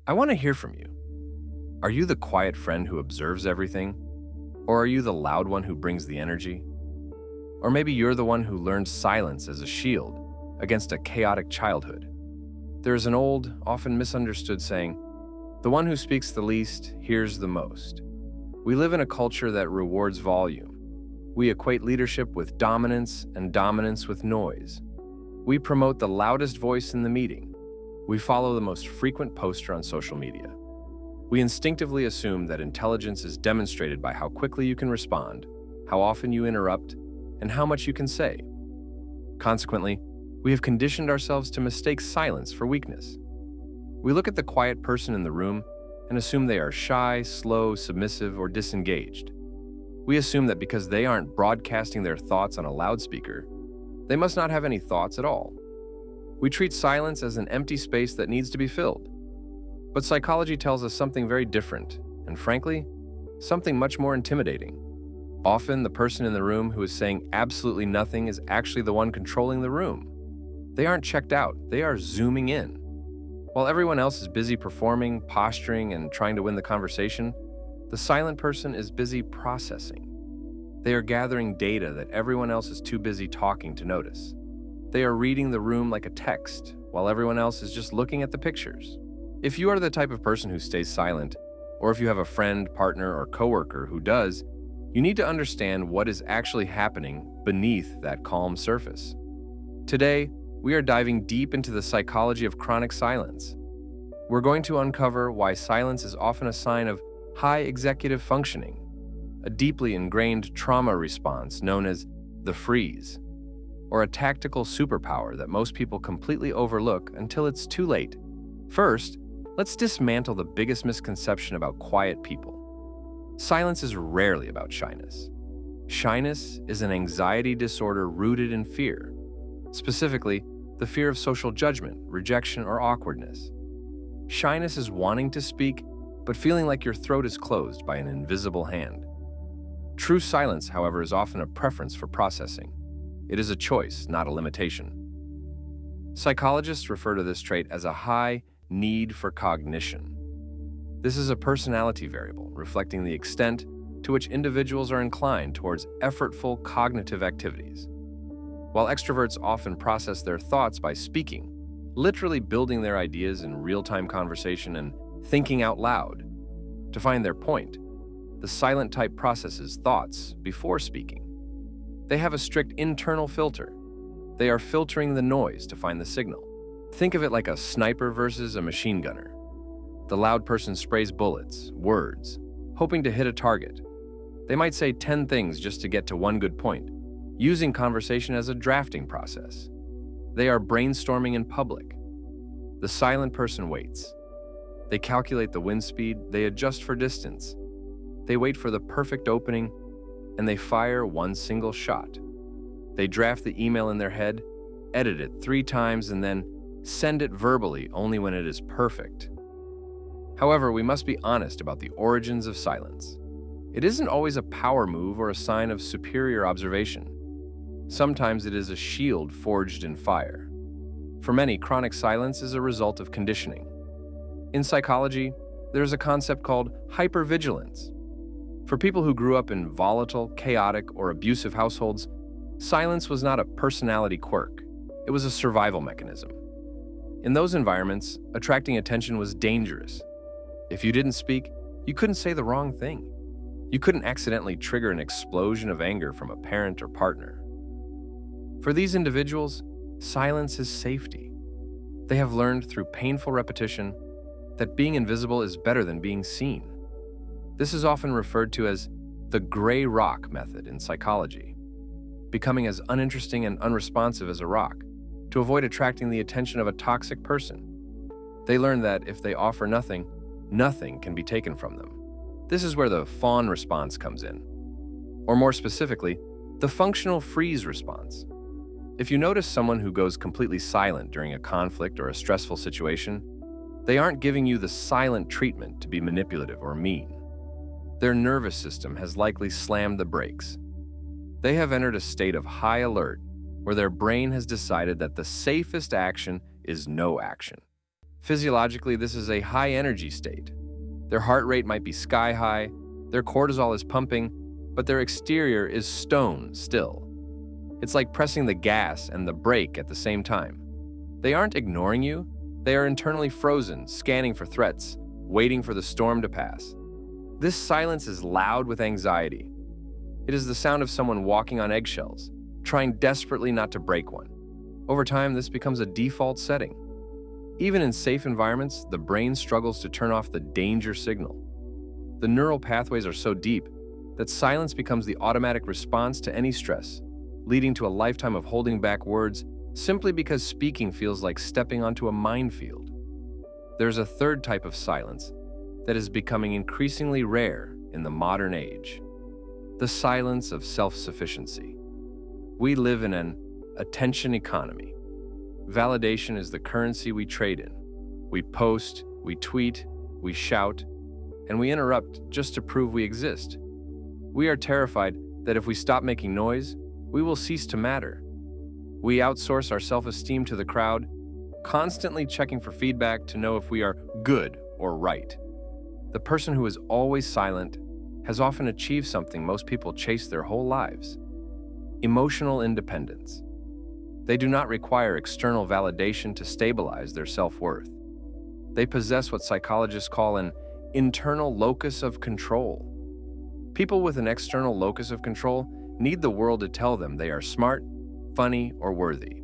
I want to hear from you. Are you the quiet friend who observes everything? Or are you the loud one who brings the energy? Or maybe you're the one who learned silence as a shield against a chaotic childhood. There is an old, often misunderstood saying, the one who speaks the least hears the most. We live in a culture that rewards volume. We equate leadership with dominance and dominance with noise. We promote the loudest voice in the meeting. We follow the most frequent poster on social media. We instinctively assume that intelligence is demonstrated by how quickly you can respond, how often you interrupt, and how much you can say. Consequently, we have conditioned ourselves to mistake silence for weakness. We look at the quiet person in the room and assume they are shy, slow, submissive, or disengaged. We assume that because they aren't broadcasting their thoughts on a loudspeaker, they must not have any thoughts at all. We treat silence as an empty space that needs to be filled. But psychology tells us something very different, and frankly, something much more intimidating. Often, the person in the room who is saying absolutely nothing is actually the one controlling the room. They aren't checked out, they are zooming in. While everyone else is busy performing, posturing, and trying to win the conversation, the silent person is busy processing. They are gathering data that everyone else is too busy talking to notice. They are reading the room like a text, while everyone else is just looking at the pictures. If you are the type of person who stays silent, or if you have a friend, partner, or coworker who does, you need to understand what is actually happening beneath that calm surface. Today, we are diving deep into the psychology of chronic silence. We're going to uncover why silence is often a sign of high executive functioning, a deeply ingrained trauma response known as the freeze, or a tactical superpower that most people completely overlook until it's too late. First, let's dismantle the biggest misconception about quiet people. Silence is rarely about shyness. Shyness is an anxiety disorder rooted in fear, specifically the fear of social judgment, rejection, or awkwardness. Shyness is wanting to speak, but feeling like your throat is closed by an invisible hand. True silence, however, is often a preference for processing. It is a choice, not a limitation. Psychologists refer to this trait as a high need for cognition. This is a personality variable reflecting the extent to which individuals are inclined towards effortful cognitive activities. While extroverts often process their thoughts by speaking, literally building their ideas in real-time conversation and thinking out loud to find their point, the silent type processes thoughts before speaking. They have a strict internal filter. They are filtering the noise to find the signal. Think of it like a sniper versus a machine gunner. The loud person sprays bullets, words, hoping to hit a target. They might say 10 things just to get to one good point, using conversation as a drafting process. They are brainstorming in public. The silent person waits. They calculate the wind speed, they adjust for distance. They wait for the perfect opening, and they fire one single shot. They draft the email in their head, edit it 3 times, and then send it verbally only when it is perfect. However, we must be honest about the origins of silence. It isn't always a power move or a sign of superior observation. Sometimes it is a shield forged in fire. For many, chronic silence is a result of conditioning. In psychology, there is a concept called hypervigilance. For people who grew up in volatile, chaotic, or abusive households, silence was not a personality quirk. It was a survival mechanism. In those environments, attracting attention was dangerous. If you didn't speak, you couldn't say the wrong thing. You couldn't accidentally trigger an explosion of anger from a parent or partner. For these individuals, silence is safety. They have learned through painful repetition that being invisible is better than being seen. This is often referred to as the gray rock method in psychology, becoming as uninteresting and unresponsive as a rock to avoid attracting the attention of a toxic person. They learn that if they offer nothing, nothing can be taken from them. This is where the fawn response comes in, or more specifically, the functional freeze response. If you notice someone who goes completely silent during a conflict or a stressful situation, they aren't giving you the silent treatment to be manipulative or mean. Their nervous system has likely slammed the brakes. They have entered a state of high alert where their brain has decided that the safest action is no action. Physiologically, this is a high energy state. Their heart rate might be sky high, their cortisol is pumping, but their exterior is stone still. It's like pressing the gas and the brake at the same time. They aren't ignoring you, they are internally frozen, scanning for threats, waiting for the storm to pass. This silence is loud with anxiety. It is the sound of someone walking on eggshells, trying desperately not to break one. Over time, this becomes a default setting. Even in safe environments, the brain struggles to turn off the danger signal. The neural pathways are so deep that silence becomes the automatic response to any stress, leading to a lifetime of holding back words simply because speaking feels like stepping onto a minefield. There's a third type of silence that is becoming increasingly rare in the modern age: the silence of self-sufficiency. We live in an attention economy. Validation is the currency we trade in. We post, we tweet, we shout, and we interrupt just to prove we exist. We are terrified that if we stop making noise, we will cease to matter. We outsource our self-esteem to the crowd, constantly checking for feedback to know if we are good or right. The person who is always silent has often achieved something most people chase their whole lives: emotional independence. They do not require external validation to stabilize their self-worth. They possess what psychologists call an internal locus of control. People with an external locus of control need the world to tell them they are smart, funny, or worthy.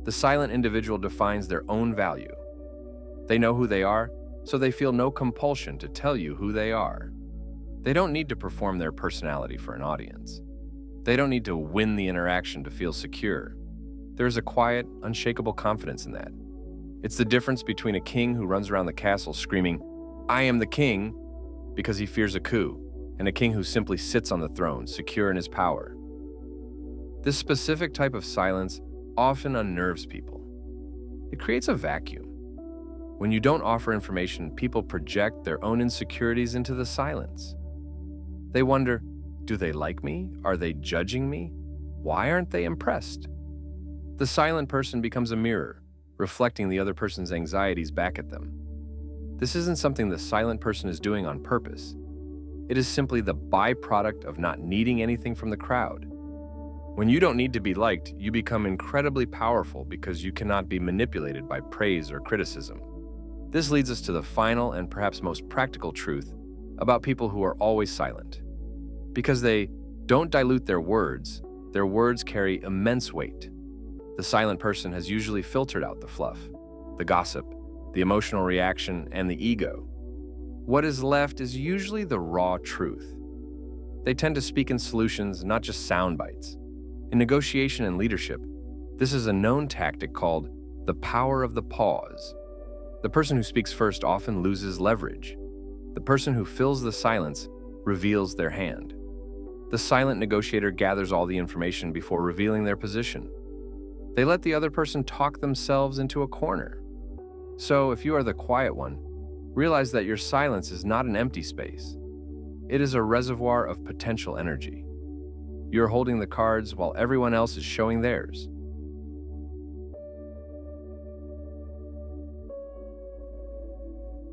The silent individual defines their own value. They know who they are, so they feel no compulsion to tell you who they are. They don't need to perform their personality for an audience. They don't need to win the interaction to feel secure. There is a quiet, unshakable confidence in that. It's the difference between a king who runs around the castle screaming, "I am the king," because he fears a coup, and a king who simply sits on the throne, secure in his power. This specific type of silence often unnerves people. It creates a vacuum. When you don't offer information, people project their own insecurities into the silence. They wonder, do they like me? Are they judging me? Why aren't they impressed? The silent person becomes a mirror, reflecting the other person's anxieties back at them. This isn't something the silent person is doing on purpose. It is simply the byproduct of not needing anything from the crowd. When you don't need to be liked, you become incredibly powerful because you cannot be manipulated by praise or criticism. This leads us to the final and perhaps most practical truth about people who are always silent. Because they don't dilute their words carry immense weight. The silent person has usually filtered out the fluff, the gossip, the emotional reaction, and the ego. What is left is usually the raw truth. They tend to speak in solutions, not just sound bites. In negotiation and leadership, this is a known tactic called the power of the pause. The person who speaks first often loses leverage. The person who fills the silence reveals their hand. The silent negotiator gathers all the information before revealing their position. They let the other person talk themselves into a corner. So, if you are the quiet one, realize that your silence is not an empty space. It is a reservoir of potential energy. You're holding the cards while everyone else is showing theirs.